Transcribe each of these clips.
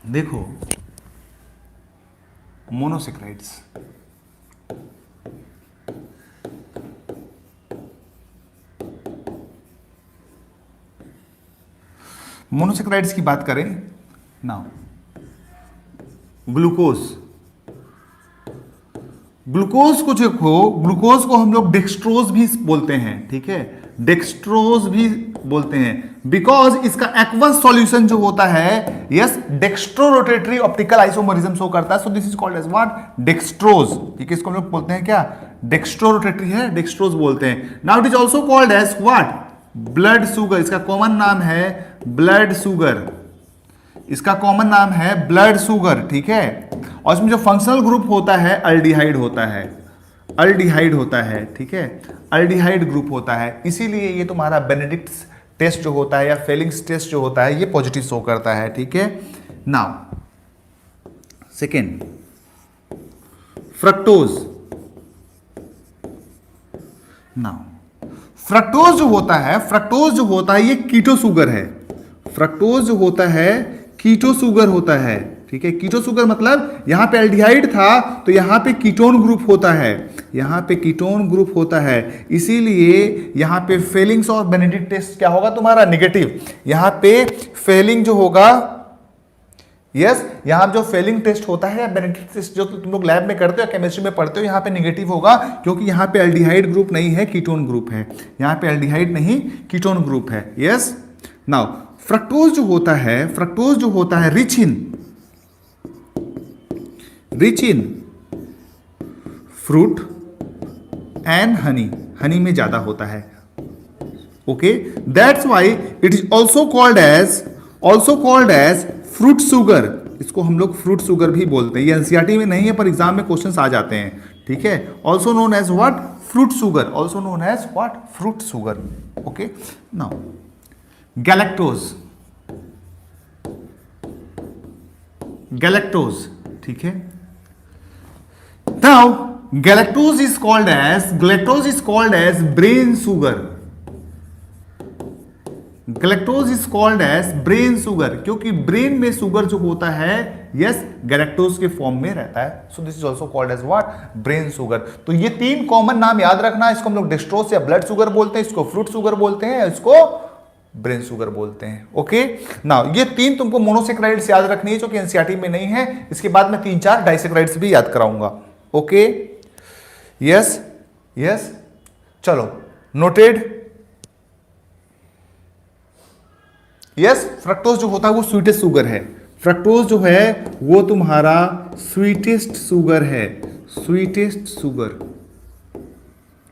देखो monosaccharides, monosaccharides की बात करें ना, ग्लूकोज, ग्लूकोज को देखो, ग्लूकोज को हम लोग डेक्सट्रोज भी बोलते हैं, ठीक है, डेक्सट्रोज भी बोलते हैं, बिकॉज इसका एक्वस सॉल्यूशन जो होता है, yes, dextro rotatory optical isomerism show करता है, so this is called as what, dextrose, ठीक है, इसको हम लोग बोलते हैं क्या, डेक्स्ट्रो रोटेटरी है, डेक्सट्रोज बोलते हैं। Now it is also called as what, blood sugar, इसका कॉमन नाम है ब्लड शुगर, इसका कॉमन नाम है ब्लड शुगर, ठीक है, और इसमें जो फंक्शनल ग्रुप होता है अल्डिहाइड होता है, अल्डिहाइड होता है, ठीक है, अल्डिहाइड ग्रुप होता है, इसीलिए ये तुम्हारा बेनेडिक्ट्स टेस्ट जो होता है या फेलिंग्स टेस्ट जो होता है ये पॉजिटिव शो करता है, ठीक है। Now second, fructose, now fructose जो होता है, फ्रक्टोज जो होता है ये कीटो शुगर है, फ्रक्टोज जो होता है कीटो शुगर होता है, ठीक है, कीटो शुगर मतलब यहां पे एल्डिहाइड था तो यहां पे कीटोन ग्रुप होता है, यहां पे कीटोन ग्रुप होता है, इसीलिए यहां पे फेलिंग्स और बेनेडिक्ट टेस्ट क्या होगा तुम्हारा, नेगेटिव, यहां पे फेलिंग जो होगा, यस, यहां जो फेलिंग टेस्ट होता है या बेनेडिक्ट टेस्ट जो तुम लोग लैब में करते हो या केमिस्ट्री में पढ़ते हो, यहां पे नेगेटिव होगा, क्योंकि यहां पे एल्डिहाइड ग्रुप नहीं है, कीटोन ग्रुप है, यहां पे एल्डिहाइड नहीं कीटोन ग्रुप है, यस। नाउ फ्रक्टोज जो होता है, फ्रक्टोज जो होता है rich in fruit and honey, honey में ज्यादा होता है, okay, that's why it is also called as fruit sugar, इसको हम लोग फ्रूट शुगर भी बोलते हैं, ये एनसीईआरटी में नहीं है पर एग्जाम में क्वेश्चंस आ जाते हैं, ठीक है, also known as what, fruit sugar, also known as what, fruit sugar, okay. Now galactose, galactose, ठीक है, now galactose is called as brain sugar, galactose is called as brain sugar, क्योंकि brain में sugar जो होता है, yes, galactose के form में रहता है, so this is also called as what, brain sugar. तो ये तीन कॉमन नाम याद रखना, इसको हम लोग डेक्सट्रोज या ब्लड शुगर बोलते हैं, इसको फ्रूट शुगर बोलते हैं, इसको ब्रेन शुगर बोलते हैं, ओके। नाउ ये तीन तुमको मोनोसेक्राइड्स याद रखनी है जो कि एनसीईआरटी में नहीं है, इसके बाद मैं 3-4 डाइसेक्राइड्स भी याद कराऊंगा, ओके, यस यस, चलो नोटेड, यस, फ्रक्टोज जो होता है वो स्वीटेस्ट शुगर है, फ्रक्टोज जो है वो तुम्हारा स्वीटेस्ट शुगर है, स्वीटेस्ट शुगर,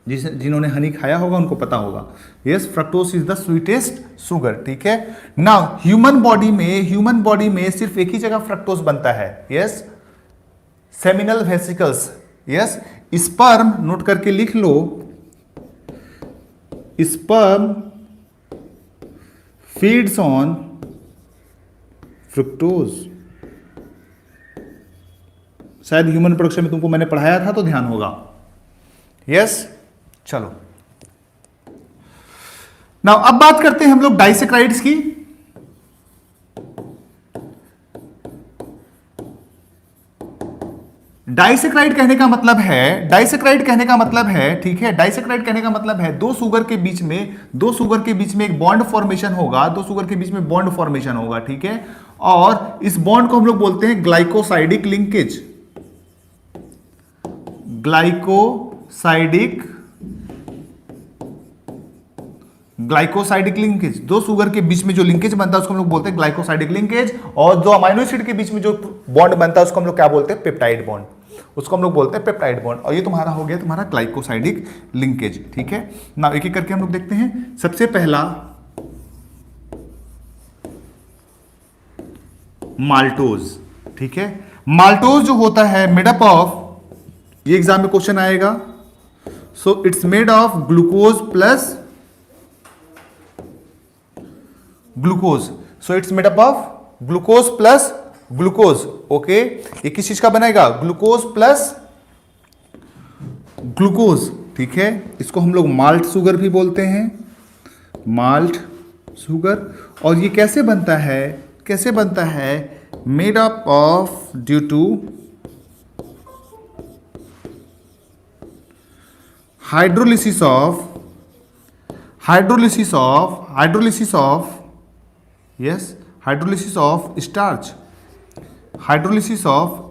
जिन्होंने हनी खाया होगा उनको पता होगा, yes, fructose is the sweetest sugar, ठीक है। नाउ ह्यूमन बॉडी में सिर्फ एक ही जगह फ्रक्टोज बनता है, yes, seminal vesicles, yes, sperm, note करके लिख लो, स्पर्म फीड्स ऑन फ्रुक्टोज, शायद ह्यूमन प्रोडक्शन में तुमको मैंने पढ़ाया था तो ध्यान होगा, यस। चलो नाउ अब बात करते हैं हम लोग डाइसेक्राइड्स की। डाइसेक्राइड कहने का मतलब है, ठीक है, डाइसेक्राइड कहने का मतलब है दो शुगर के बीच में एक बॉन्ड फॉर्मेशन होगा, ठीक है, और इस बॉन्ड को हम लोग बोलते हैं ग्लाइकोसाइडिक लिंकेज, ग्लाइकोसाइडिक लिंकेज, दो शुगर के बीच में जो लिंकेज बनता है उसको हम लोग बोलते हैं ग्लाइकोसाइडिक लिंकेज, और दो अमाइनो एसिड के बीच में जो बॉन्ड बनता है उसको हम लोग क्या बोलते हैं, पेप्टाइड बॉन्ड, उसको हम लोग बोलते हैं पेप्टाइड बॉन्ड, और ये तुम्हारा हो गया तुम्हारा ग्लाइकोसाइडिक लिंकेज, ठीक है। ना एक एक करके हम लोग देखते हैं। सबसे पहला माल्टोज, ठीक है, माल्टोज जो होता है मेडअप ऑफ, ये एग्जाम में क्वेश्चन आएगा, so it's made of glucose plus glucose, so it's made up of glucose plus glucose, okay, ये किस चीज का बनेगा, ग्लूकोज प्लस ग्लूकोज, ठीक है, इसको हम लोग माल्ट शुगर भी बोलते हैं, माल्ट शुगर। और ये कैसे बनता है, made up of due to hydrolysis of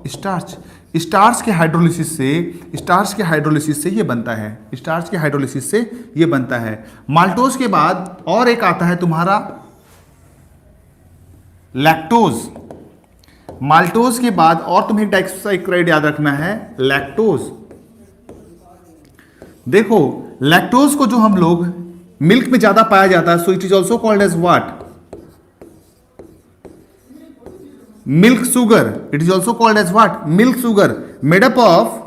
starch, starch के हाइड्रोलिसिस से ये बनता है, माल्टोज के बाद और एक आता है तुम्हारा लैक्टोज। माल्टोज के बाद और तुम्हें डाइसैकराइड याद रखना है, लैक्टोज। देखो लैक्टोज को जो हम लोग मिल्क में ज्यादा पाया जाता है, so it is also called as what, milk sugar. It is also called as what, milk sugar, made up of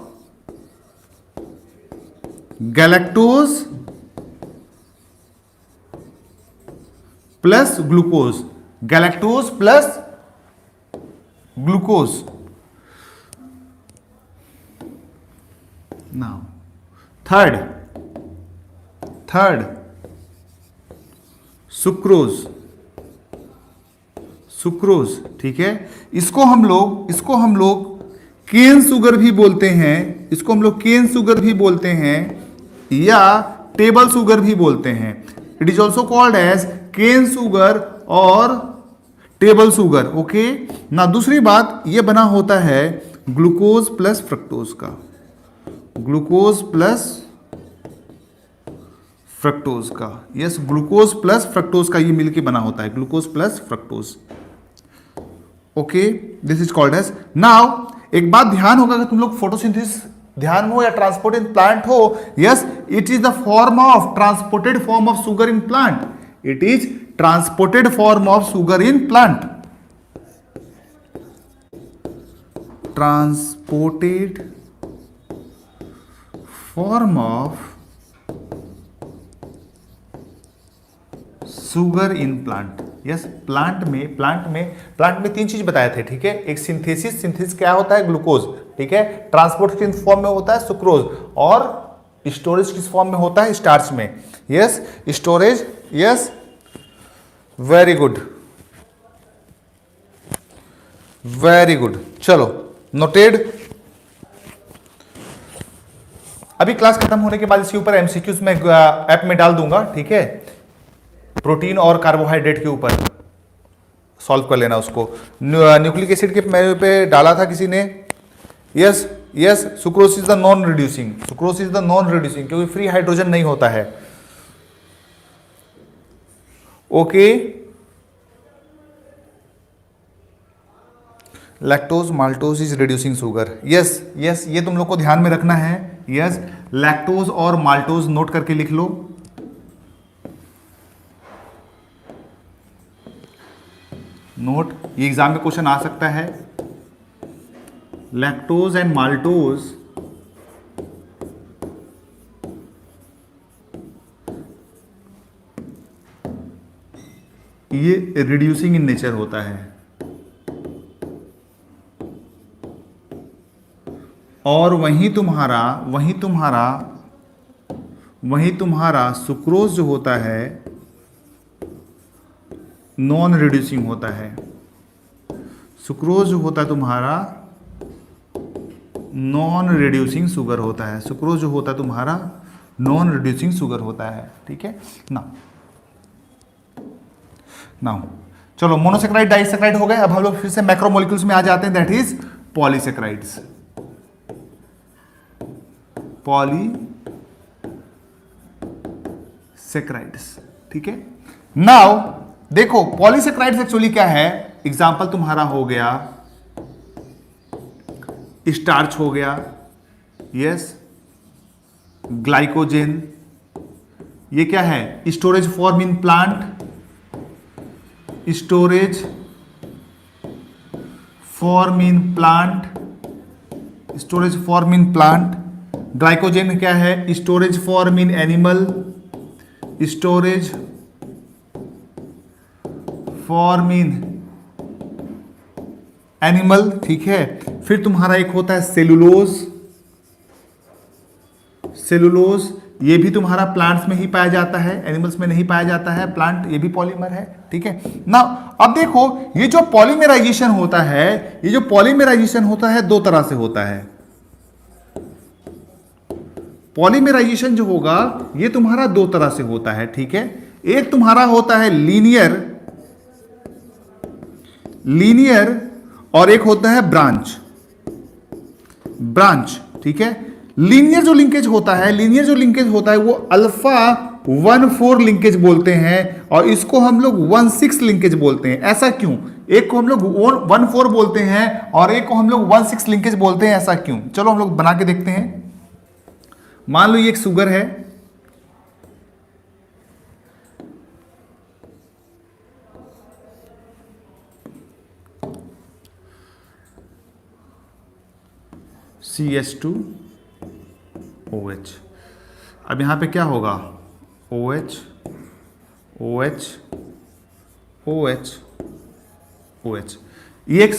galactose plus glucose, galactose plus glucose. Now third sucrose, ठीक है। इसको हम लोग केन सुगर भी बोलते हैं, या टेबल सुगर भी बोलते हैं। It is also called as cane sugar और टेबल सुगर, ओके ना। दूसरी बात, ये बना होता है ग्लूकोज प्लस फ्रक्टोज का, ग्लूकोज प्लस फ्रक्टोज का, यस, ग्लूकोज प्लस फ्रक्टोज का ये मिलके बना होता है, glucose plus fructose, okay. This is called as. Now एक बात ध्यान होगा कि तुम लोग फोटोसिंथेसिस ध्यान हो या ट्रांसपोर्ट इन प्लांट हो, yes, it is the form of transported form of sugar in plant, it is transported form of sugar in plant, transported form of sugar in plant, yes. Plant में तीन चीज बताए थे, ठीक है। एक synthesis क्या होता है, ग्लूकोज, ठीक है। ट्रांसपोर्ट किस फॉर्म में होता है, सुक्रोज, और स्टोरेज किस फॉर्म में होता है, स्टार्च में, yes, storage, yes, very good, चलो नोटेड। अभी क्लास खत्म होने के बाद इसके ऊपर एमसीक्यूज में ऐप में डाल दूंगा, ठीक है। प्रोटीन और कार्बोहाइड्रेट के ऊपर सॉल्व कर लेना उसको। न्यूक्लिक एसिड के मेरे पे डाला था किसी ने, yes, sucrose is the non reducing, क्योंकि फ्री हाइड्रोजन नहीं होता है, okay. Lactose maltose is reducing sugar, yes, ये तुम लोग को ध्यान में रखना है, यस। लैक्टोज और माल्टोज नोट करके लिख लो, नोट, ये एग्जाम में क्वेश्चन आ सकता है। लैक्टोज एंड माल्टोज ये रिड्यूसिंग इन नेचर होता है, और वहीं तुम्हारा सुक्रोज जो होता है नॉन रिड्यूसिंग होता है। सुक्रोज जो होता है तुम्हारा नॉन रिड्यूसिंग शुगर होता है, सुक्रोज जो होता है तुम्हारा नॉन रिड्यूसिंग शुगर होता है, ठीक है ना। नाउ चलो, मोनोसेक्राइड डाइसेक्राइड हो गए। अब हम लोग फिर से मैक्रोमोलिक्यूल्स में आ जाते हैं, दैट इज पॉलीसेक्राइड्स, पॉलीसेक्राइड्स, ठीक है। नाउ देखो पॉलीसेक्राइड्स एक्चुअली क्या है, एग्जाम्पल तुम्हारा हो गया स्टार्च हो गया, यस, ग्लाइकोजेन, ये क्या है, storage form in plant, storage form in plant. Glycogen क्या है, storage form in animal, storage form in animal, ठीक है। फिर तुम्हारा एक होता है सेलुलोज, ये भी तुम्हारा प्लांट्स में ही पाया जाता है, एनिमल्स में नहीं पाया जाता है। प्लांट ये भी पॉलीमर है, ठीक है ना। अब देखो ये जो पॉलीमराइजेशन होता है, ये जो पॉलीमराइजेशन होता है दो तरह से होता है। पॉलीमराइजेशन जो होगा ये तुम्हारा दो तरह से होता है, ठीक है। एक तुम्हारा होता है लीनियर, और एक होता है ब्रांच, ठीक है। लीनियर जो लिंकेज होता है वो अल्फा 1,4 लिंकेज बोलते हैं, और इसको हम लोग 1,6 लिंकेज बोलते हैं। ऐसा क्यों? एक को हम लोग 1,4 बोलते हैं और एक को हम लोग 1,6 लिंकेज बोलते हैं, ऐसा क्यों? चलो हम लोग बना के देखते हैं। मान लो ये एक शुगर है, CH2OH। अब यहां पे क्या होगा? OH OH OH OH। ये एक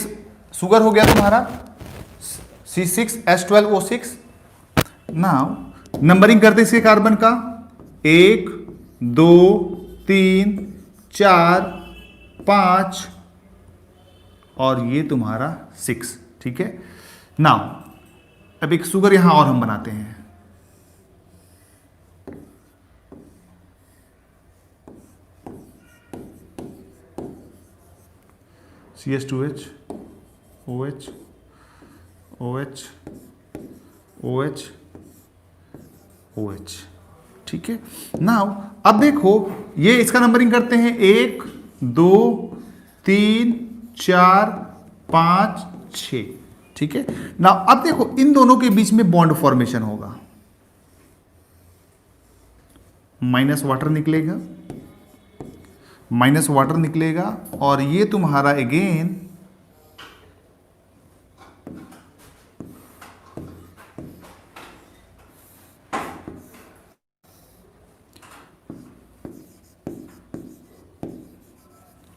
शुगर हो गया तुम्हारा C6H12O6। नाउ नंबरिंग करते इसके कार्बन का 1 2 3 4 5 और ये तुम्हारा 6, ठीक है। नाउ अब एक शुगर यहां और हम बनाते हैं, CH2H OH OH OH OH, ठीक है। नाउ अब देखो ये इसका नंबरिंग करते हैं 1 2 3 4 5 6, ठीक है ना। अब देखो इन दोनों के बीच में बॉन्ड फॉर्मेशन होगा, माइनस वाटर निकलेगा और ये तुम्हारा अगेन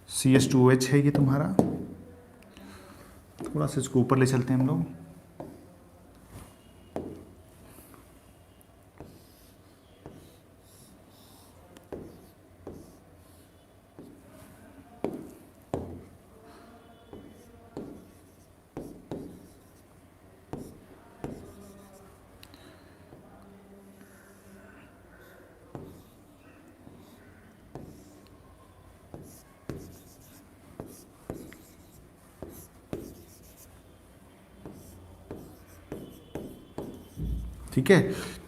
CH2OH है, ये तुम्हारा। थोड़ा सा इसको ऊपर ले चलते हैं हम लोग। ठीक है,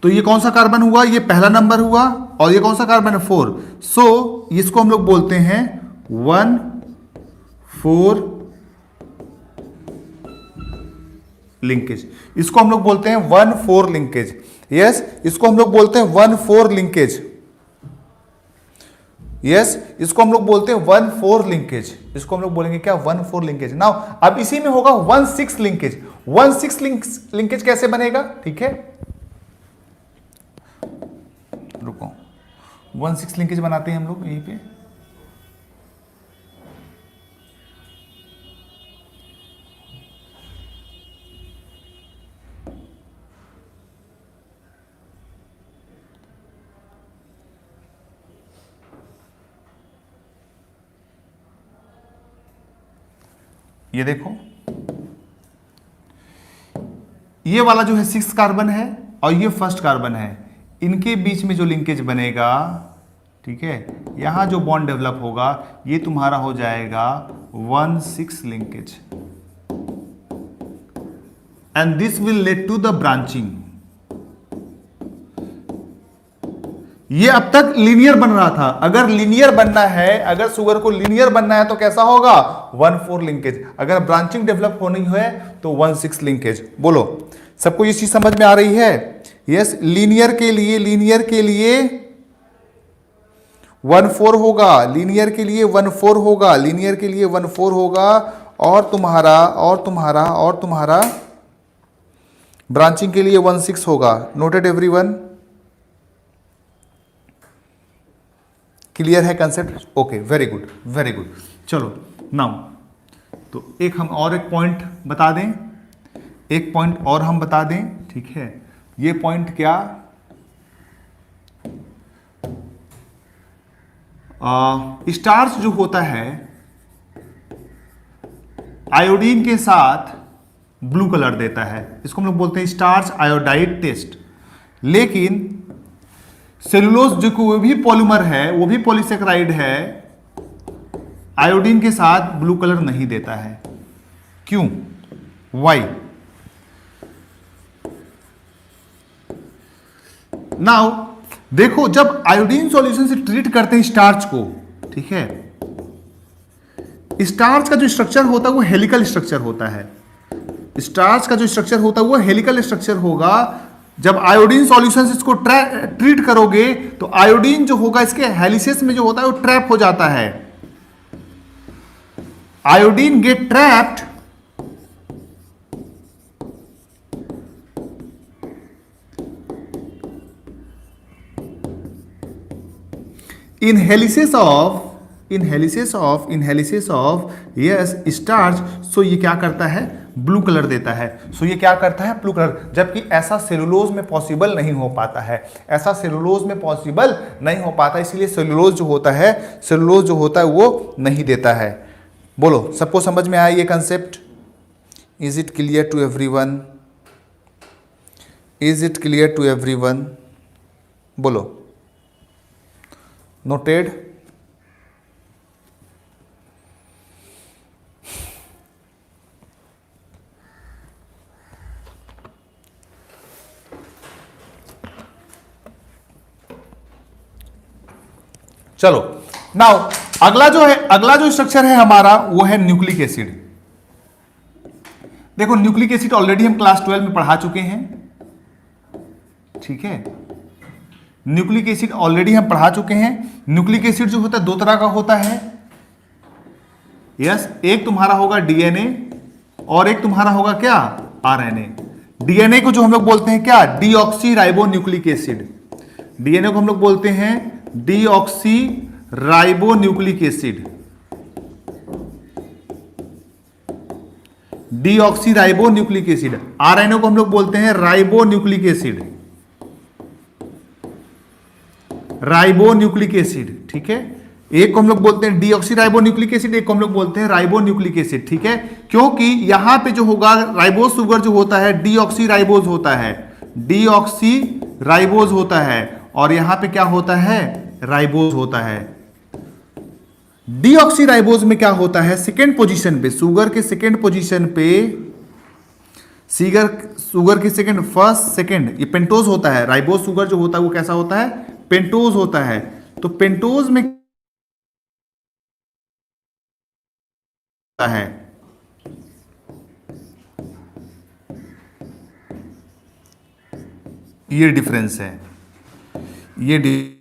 तो ये कौन सा कार्बन हुआ? ये पहला नंबर हुआ, और ये कौन सा कार्बन है? 4। सो इसको हम लोग बोलते हैं 1,4 लिंकेज। इसको हम लोग बोलते हैं 1,4 लिंकेज। यस, इसको हम लोग बोलते हैं 1,4 लिंकेज। यस, इसको हम लोग बोलते हैं 1,4 लिंकेज। इसको हम लोग बोलेंगे क्या? 1,4 लिंकेज। नाउ अब इसी में होगा 1,6 लिंकेज। 1,6 लिंकेज कैसे बनेगा? ठीक है, रुको, 1,6 लिंकेज बनाते हैं हम लोग यहीं पे। ये देखो, ये वाला जो है 6 कार्बन है और ये फर्स्ट कार्बन है, इनके बीच में जो लिंकेज बनेगा, ठीक है, यहां जो बॉन्ड डेवलप होगा ये तुम्हारा हो जाएगा 1,6 linkage, and this will lead to the branching. ये अब तक लीनियर बन रहा था, अगर लीनियर बनना है, अगर शुगर को लीनियर बनना है तो कैसा होगा? 1,4 लिंकेज। अगर ब्रांचिंग डेवलप होनी है तो 1,6 लिंकेज। बोलो, सबको ये चीज समझ में आ रही है? यस, लीनियर के लिए 1,4 होगा, लीनियर के लिए 1,4 होगा, लीनियर के लिए 1,4 होगा, और तुम्हारा ब्रांचिंग के लिए 1,6 होगा। Noted everyone? क्लियर है concept? Okay, very good, very good. चलो नाउ तो एक पॉइंट बता दें, ठीक है। ये पॉइंट क्या? स्टार्च जो होता है आयोडीन के साथ ब्लू कलर देता है, इसको हम लोग बोलते हैं स्टार्च आयोडाइड टेस्ट। लेकिन सेलुलोज जो कि वो भी पॉलीमर है, वो भी पॉलीसेकेराइड है, आयोडीन के साथ ब्लू कलर नहीं देता है। क्यों? वाई? नाउ देखो, जब आयोडीन सॉल्यूशन से ट्रीट करते हैं स्टार्च को, ठीक है, स्टार्च का जो स्ट्रक्चर होता है वो हेलिकल स्ट्रक्चर होता है। स्टार्च का जो स्ट्रक्चर होता है वो हेलिकल स्ट्रक्चर होगा। जब आयोडीन सॉल्यूशन से इसको ट्रीट करोगे तो आयोडीन जो होगा इसके हेलिसेस में जो होता है वो ट्रैप हो जाता है। Iodine gate trapped in helices of yes starch। सो ये क्या करता है? ब्लू कलर देता है। सो ये क्या करता है? Blue colour. जबकि ऐसा सेलुलोज में पॉसिबल नहीं हो पाता है, ऐसा सेलुलोज में पॉसिबल नहीं हो पाता, इसलिए सेलुलोज जो होता है वो नहीं देता है। बोलो, सबको समझ में आया ये concept? Is it clear to everyone? Is it clear to everyone? बोलो। नोटेड? चलो नाउ अगला जो स्ट्रक्चर है हमारा वो है न्यूक्लिक एसिड। देखो, न्यूक्लिक एसिड ऑलरेडी हम क्लास 12 में पढ़ा चुके हैं, ठीक है, न्यूक्लिक एसिड ऑलरेडी हम पढ़ा चुके हैं। न्यूक्लिक एसिड जो होता है दो तरह का होता है, यस, एक तुम्हारा होगा डीएनए और एक तुम्हारा होगा क्या? आरएनए। डीएनए को जो हम लोग बोलते हैं क्या? Deoxy ribo nucleic acid. DNA को हम लोग बोलते हैं deoxy ribo nucleic acid. Deoxy ribo nucleic acid. RNA को हम लोग बोलते हैं ribo nucleic acid. Ribo nucleic acid, ठीक है। एक को हम लोग बोलते हैं डीऑक्सी राइबो न्यूक्लिक एसिड, एक को हम लोग बोलते हैं राइबो न्यूक्लिक एसिड, ठीक है। क्योंकि यहां पे जो होगा राइबोज शुगर जो होता है डीऑक्सी राइबोज होता है, डीऑक्सी राइबोज होता है, और यहां पे क्या होता है? राइबोज होता है। डीऑक्सी राइबोज में क्या होता है? सेकेंड पोजीशन पे, शुगर के सेकेंड पोजीशन पे, शुगर की सेकेंड, फर्स्ट सेकेंड, ये पेंटोज होता है। राइबोज शुगर जो होता है वो कैसा होता है? पेंटोज होता है। तो पेंटोज में है ये डिफरेंस है, ये डिफरेंस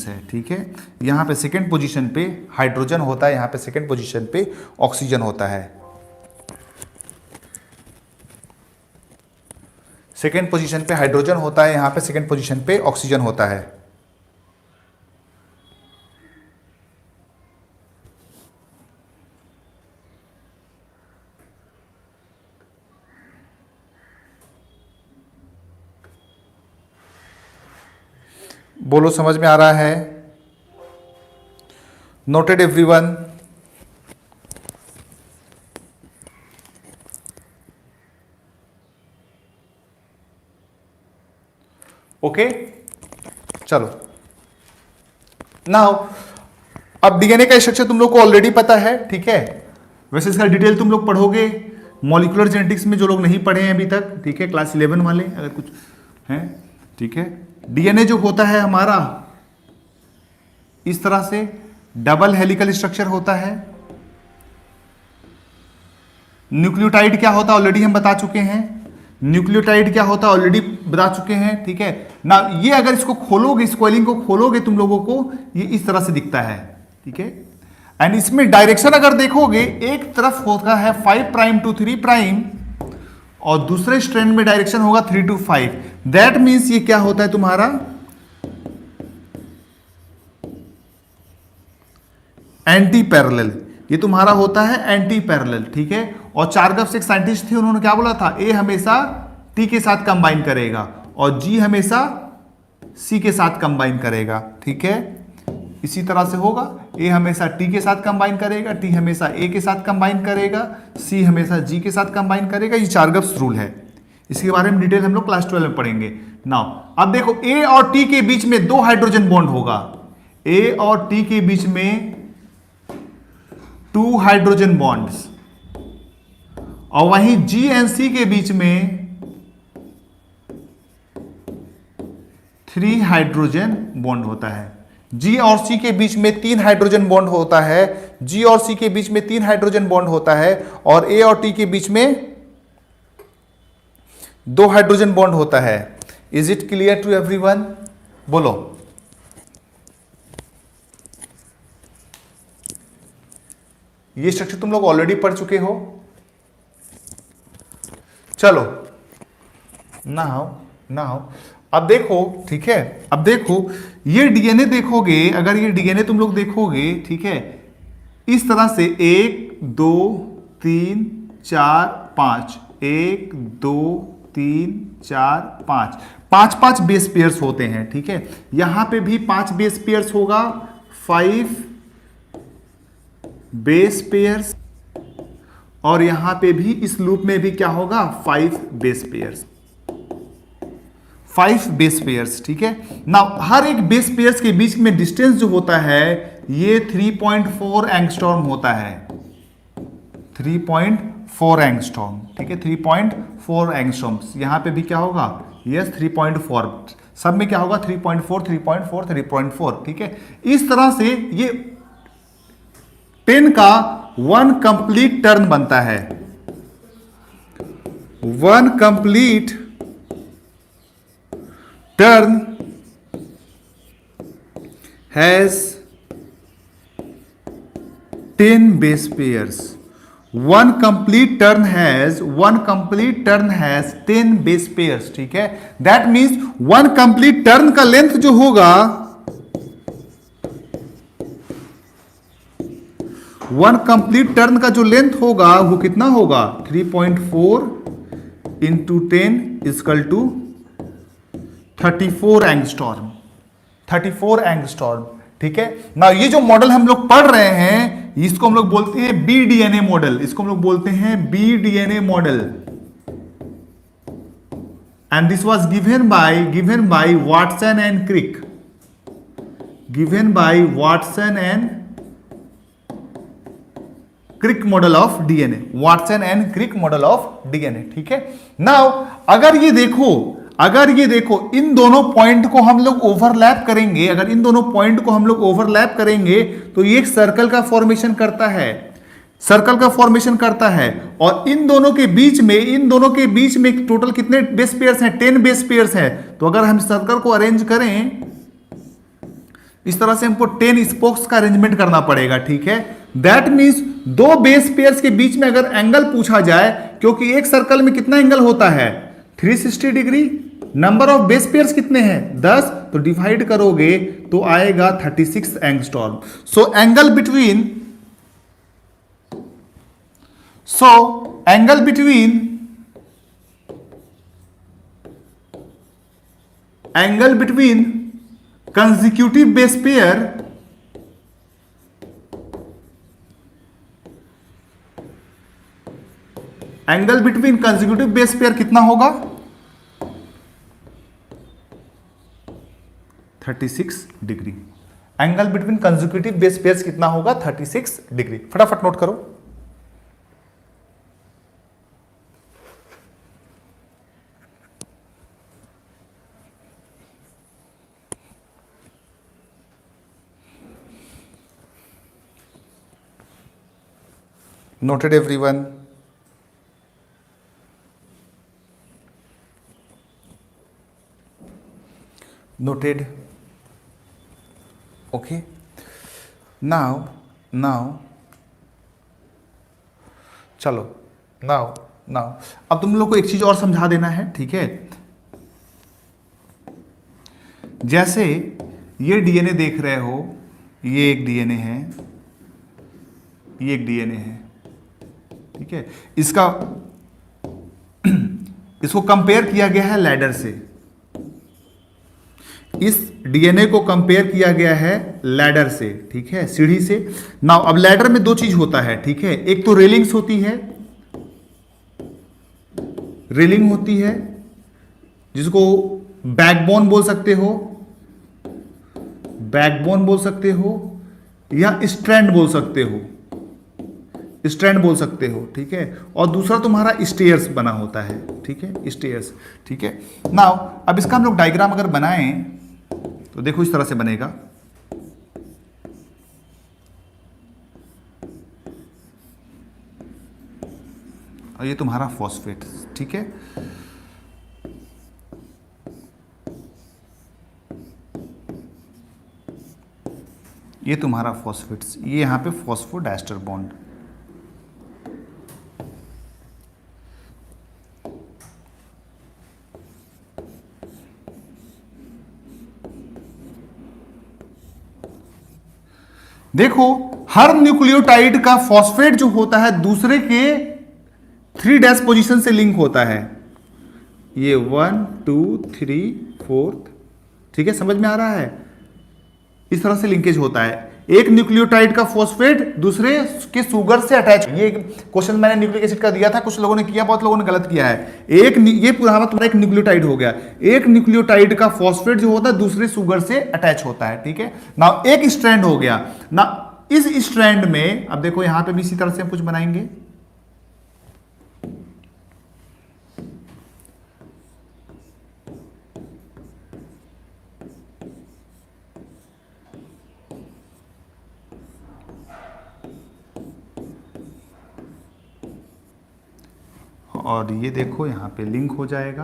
है, ठीक है। यहां पे सेकेंड पोजीशन पे हाइड्रोजन होता है, यहां पे सेकेंड पोजीशन पे ऑक्सीजन होता है। सेकेंड पोजीशन पे हाइड्रोजन होता है, यहां पे सेकेंड पोजीशन पे ऑक्सीजन होता है। बोलो, समझ में आ रहा है? Noted everyone? ओके, चलो नाउ अब डीएनए का स्ट्रक्चर तुम लोग को ऑलरेडी पता है, ठीक है। वैसे इसका डिटेल तुम लोग पढ़ोगे मॉलिक्यूलर जेनेटिक्स में, जो लोग नहीं पढ़े हैं अभी तक, ठीक है, क्लास 11 वाले अगर कुछ हैं, ठीक है। डीएनए जो होता है हमारा इस तरह से डबल हेलिकल स्ट्रक्चर होता है। न्यूक्लियोटाइड क्या होता है ऑलरेडी हम बता चुके हैं। न्यूक्लियोटाइड क्या होता है ऑलरेडी बता चुके हैं, ठीक है ना। ये अगर इसको खोलोगे, स्क्वेलिंग को खोलोगे तुम लोगों को, ये इस तरह से दिखता है, ठीक है। एंड इसमें डायरेक्शन अगर देखोगे, एक तरफ होता है 5 प्राइम टू 3 प्राइम और दूसरे स्ट्रैंड में डायरेक्शन होगा 3 to 5। दैट मीन्स ये क्या होता है तुम्हारा? Anti parallel. ये तुम्हारा होता है एंटी पैरेलल, ठीक है। और चार्गफ से एक साइंटिस्ट थे, उन्होंने क्या बोला था? ए हमेशा टी के साथ कंबाइन करेगा और जी हमेशा सी के साथ कंबाइन करेगा, ठीक है। इसी तरह से होगा, ए हमेशा टी के साथ कंबाइन करेगा, टी हमेशा ए के साथ कंबाइन करेगा, सी हमेशा जी के साथ कंबाइन करेगा। ये चारगप्स रूल है, इसके बारे में डिटेल हम लोग क्लास 12 में पढ़ेंगे। नाउ अब देखो, ए और टी के बीच में 2 हाइड्रोजन बॉन्ड होगा, ए और टी के बीच में 2 हाइड्रोजन बॉन्ड्स, और वहीं जी एंड सी के बीच में 3 हाइड्रोजन बॉन्ड होता है। जी और सी के बीच में 3 हाइड्रोजन बॉन्ड होता है, जी और सी के बीच में 3 हाइड्रोजन बॉन्ड होता है, और ए और टी के बीच में 2 हाइड्रोजन बॉन्ड होता है। Is it clear to everyone? बोलो। ये स्ट्रक्चर तुम लोग ऑलरेडी पढ़ चुके हो। चलो नाउ अब देखो, ठीक है, अब देखो ये डीएनए देखोगे, अगर ये डीएनए तुम लोग देखोगे, ठीक है, इस तरह से 1 2 3 4 5, 1 2 3 4 5, 5 बेस पेयर्स होते हैं, ठीक है। यहां पे भी 5 बेस पेयर्स होगा, 5 बेस पेयर्स, और यहां पे भी इस लूप में भी क्या होगा, 5 बेस पेयर्स, 5 बेस पेयर्स, ठीक है ना। हर एक बेस पेयर्स के बीच में डिस्टेंस जो होता है ये 3.4 एंगस्ट्रॉम होता है, 3.4 एंगस्ट्रॉम, ठीक है, 3.4 एंगस्ट्रॉम। यहां पे भी क्या होगा, यस 3.4, सब में क्या होगा 3.4 3.4 3.4, ठीक है। इस तरह से ये 10 का 1 कंप्लीट टर्न बनता है, 1 complete turn has 10 base pairs. One complete turn has 10 base pairs, ठीक है। That means 1 complete turn का लेंथ जो होगा, 1 कंप्लीट टर्न का जो लेंथ होगा वो कितना होगा, 3.4 into 10 equal to 34 angstrom, 34 angstrom, ठीक है ना। ये जो मॉडल हम लोग पढ़ रहे हैं इसको हम लोग बोलते हैं बी डीएनए मॉडल, इसको हम लोग बोलते हैं B DNA model, and this was given by Watson and Crick, given by Watson and Crick model of DNA, Watson and Crick model of DNA, ठीक है। नाउ अगर ये देखो इन दोनों पॉइंट को हम लोग ओवरलैप करेंगे, अगर इन दोनों पॉइंट को हम लोग ओवरलैप करेंगे तो ये एक सर्कल का फॉर्मेशन करता है, सर्कल का फॉर्मेशन करता है। और इन दोनों के बीच में टोटल कितने बेस पेयर्स हैं, 10 बेस पेयर्स हैं। तो अगर हम सर्कल को अरेंज करें इस तरह से, हमको 10 स्पोक्स का अरेंजमेंट करना पड़ेगा, ठीक है। दैट मीन्स 2 बेस पेयर्स के बीच में अगर एंगल पूछा जाए, क्योंकि एक सर्कल में कितना एंगल होता है 360 degree, number of base pairs कितने हैं 10, तो डिवाइड करोगे तो आएगा 36 angstrom. So angle between consecutive base pair कितना होगा 36 degree. Angle between consecutive base pairs कितना होगा 36 डिग्री। फटाफट नोट करो। Noted everyone? Noted? Okay. Now चलो now अब तुम लोग को एक चीज और समझा देना है, ठीक है। जैसे ये डीएनए देख रहे हो, ये एक डीएनए है, ये एक डीएनए है, ठीक है। इसको कंपेयर किया गया है लैडर से। इस डीएनए को कंपेयर किया गया है लैडर से, ठीक है, सीढ़ी से। नाउ अब लैडर में दो चीज होता है, ठीक है, एक तो रेलिंग्स होती है, रेलिंग होती है जिसको बैकबोन बोल सकते हो, बैकबोन बोल सकते हो, या स्ट्रैंड बोल सकते हो, स्ट्रैंड बोल सकते हो, ठीक है। और दूसरा तुम्हारा स्टेयर्स बना होता है, ठीक है, स्टेयर्स, ठीक है। नाउ अब इसका हम लोग डायग्राम अगर बनाएं तो देखो इस तरह से बनेगा। और ये तुम्हारा फॉस्फेट, ठीक है। ये तुम्हारा फॉस्फेट्स, ये यहां पे फॉस्फोडाइस्टर बॉन्ड। देखो हर न्यूक्लियोटाइड का फॉस्फेट जो होता है दूसरे के 3' पोजीशन से लिंक होता है। ये 1 2 3 4, ठीक है, समझ में आ रहा है? इस तरह से लिंकेज होता है। एक न्यूक्लियोटाइड का फॉस्फेट दूसरे के सुगर से अटैच। ये क्वेश्चन मैंने न्यूक्लिक एसिड का दिया था, कुछ लोगों ने किया, बहुत लोगों ने गलत किया है। ये पूरा तुम्हारा एक न्यूक्लियोटाइड हो गया। एक न्यूक्लियोटाइड का फॉस्फेट जो होता है दूसरे सुगर से अटैच होता है, ठीक है ना। एक स्ट्रैंड हो गया ना। इस स्ट्रैंड में अब देखो यहां पे भी इसी तरह से हम कुछ बनाएंगे। और ये देखो यहां पे लिंक हो जाएगा।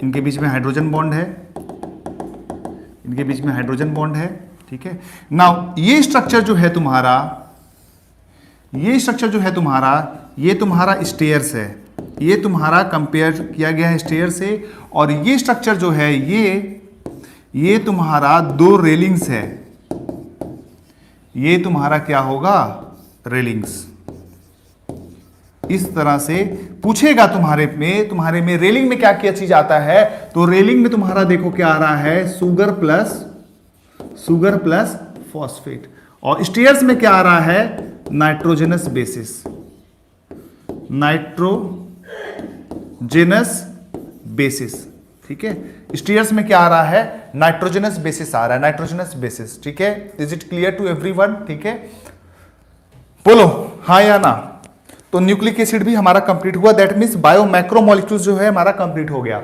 इनके बीच में हाइड्रोजन बॉन्ड है, इनके बीच में हाइड्रोजन बॉन्ड है, ठीक है। नाउ ये स्ट्रक्चर जो है तुम्हारा, ये स्ट्रक्चर जो है तुम्हारा, ये तुम्हारा स्टेयर्स है। ये तुम्हारा कंपेयर किया गया है स्टेयर से। और ये स्ट्रक्चर जो है ये तुम्हारा 2 रेलिंग्स है। ये तुम्हारा क्या होगा? रेलिंग्स। इस तरह से पूछेगा तुम्हारे में रेलिंग में क्या क्या चीज आता है। तो रेलिंग में तुम्हारा देखो क्या आ रहा है? Sugar plus phosphate. और स्टेयर्स में क्या आ रहा है? नाइट्रोजनस बेसिस, नाइट्रोजनस बेसिस, ठीक है। स्टेयर्स में क्या आ रहा है? नाइट्रोजनस बेसिस आ रहा है, नाइट्रोजनस बेसिस, ठीक है। Is it clear to everyone? ठीक है, बोलो हाँ या ना। तो न्यूक्लिक एसिड भी हमारा कंप्लीट हुआ। दैट मीन्स बायो मैक्रोमोलिक्यूल्स जो है हमारा कंप्लीट हो गया।